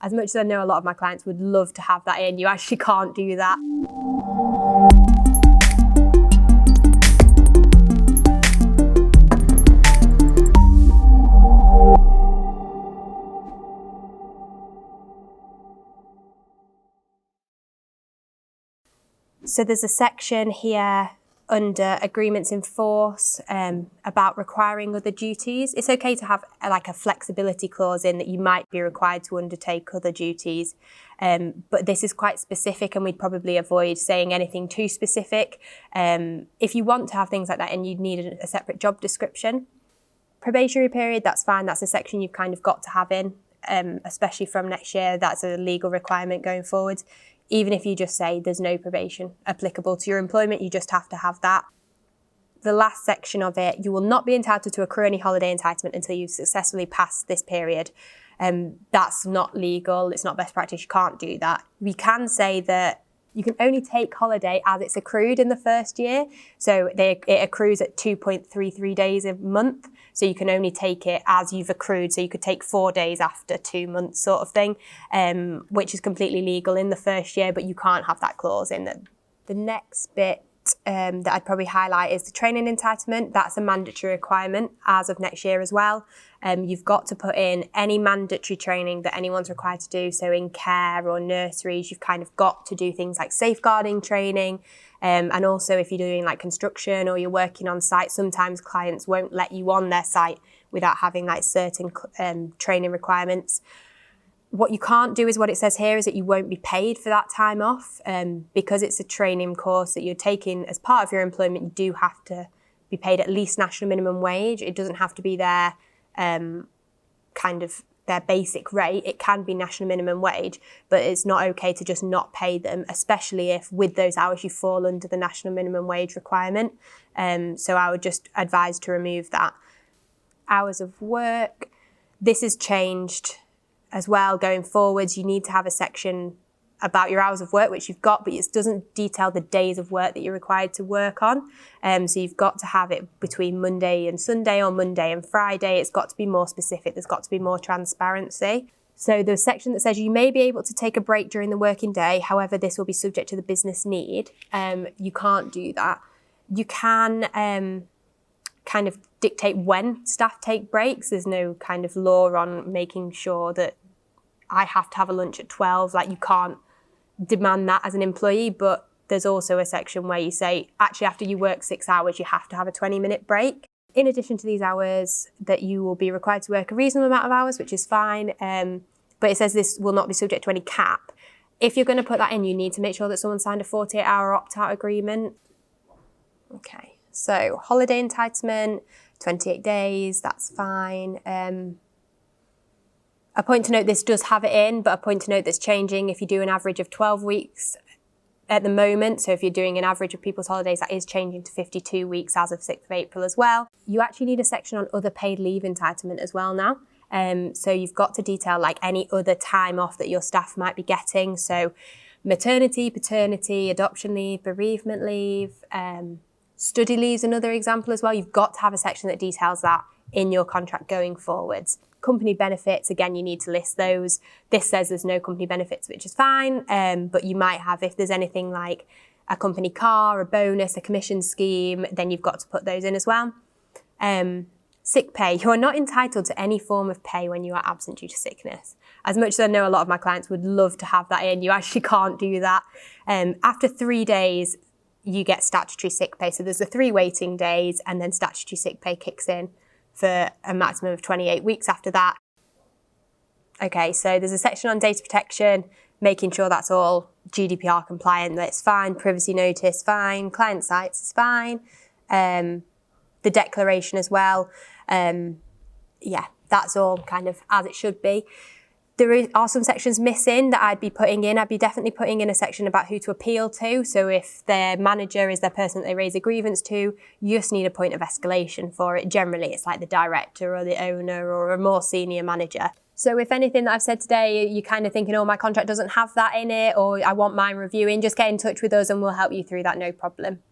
As much as I know a lot of my clients would love to have that in, you actually can't do that. So there's a section here under agreements in force about requiring other duties. It's okay to have like a flexibility clause in that you might be required to undertake other duties, but this is quite specific and we'd probably avoid saying anything too specific. If you want to have things like that and you'd need a separate job description. Probationary period, that's fine, that's a section you've kind of got to have in, especially from next year, that's a legal requirement going forward. Even if you just say there's no probation applicable to your employment, you just have to have that. The last section of it, you will not be entitled to accrue any holiday entitlement until you've successfully passed this period. That's not legal, it's not best practice, you can't do that. We can say that you can only take holiday as it's accrued in the first year. So it accrues at 2.33 days a month. So you can only take it as you've accrued. So you could take 4 days after 2 months sort of thing, which is completely legal in the first year, but you can't have that clause in it. The next bit that I'd probably highlight is the training entitlement. That's a mandatory requirement as of next year as well. You've got to put in any mandatory training that anyone's required to do. So in care or nurseries, you've kind of got to do things like safeguarding training. And also if you're doing like construction or you're working on site, sometimes clients won't let you on their site without having like certain training requirements. What you can't do is what it says here is that you won't be paid for that time off. Because it's a training course that you're taking as part of your employment, you do have to be paid at least national minimum wage. It doesn't have to be their kind of their basic rate. It can be national minimum wage, but it's not okay to just not pay them, especially if with those hours you fall under the national minimum wage requirement. So I would just advise to remove that. Hours of work, this has changed as well going forwards. You need to have a section about your hours of work, which you've got, but it doesn't detail the days of work that you're required to work on. So you've got to have it between Monday and Sunday or Monday and Friday. It's got to be more specific. There's got to be more transparency. So the section that says you may be able to take a break during the working day, however, this will be subject to the business need. You can't do that. You can kind of dictate when staff take breaks. There's no kind of law on making sure that I have to have a lunch at 12. Like you can't demand that as an employee, but there's also a section where you say, actually, after you work 6 hours, you have to have a 20-minute break. In addition to these hours, that you will be required to work a reasonable amount of hours, which is fine. But it says this will not be subject to any cap. If you're going to put that in, you need to make sure that someone signed a 48-hour opt-out agreement. Okay, so holiday entitlement, 28 days, that's fine. A point to note, this does have it in, but a point to note that's changing. If you do an average of 12 weeks at the moment, so if you're doing an average of people's holidays, that is changing to 52 weeks as of 6th of April as well. You actually need a section on other paid leave entitlement as well now. So you've got to detail like any other time off that your staff might be getting. So maternity, paternity, adoption leave, bereavement leave, study leave is another example as well. You've got to have a section that details that in your contract going forwards. Company benefits, again, you need to list those. This says there's no company benefits, which is fine, but you might have, if there's anything like a company car, a bonus, a commission scheme, then you've got to put those in as well. Sick pay, you are not entitled to any form of pay when you are absent due to sickness. As much as I know a lot of my clients would love to have that in, you actually can't do that. After 3 days, you get statutory sick pay. So there's the 3 waiting days and then statutory sick pay kicks in for a maximum of 28 weeks after that. Okay, so there's a section on data protection, making sure that's all GDPR compliant, that it's fine, privacy notice, fine, client sites is fine, the declaration as well. Yeah, that's all kind of as it should be. There are some sections missing that I'd be putting in. I'd be definitely putting in a section about who to appeal to. So if their manager is their person that they raise a grievance to, you just need a point of escalation for it. Generally, it's like the director or the owner or a more senior manager. So if anything that I've said today, you're kind of thinking, oh, my contract doesn't have that in it, or I want mine reviewing, just get in touch with us and we'll help you through that, no problem.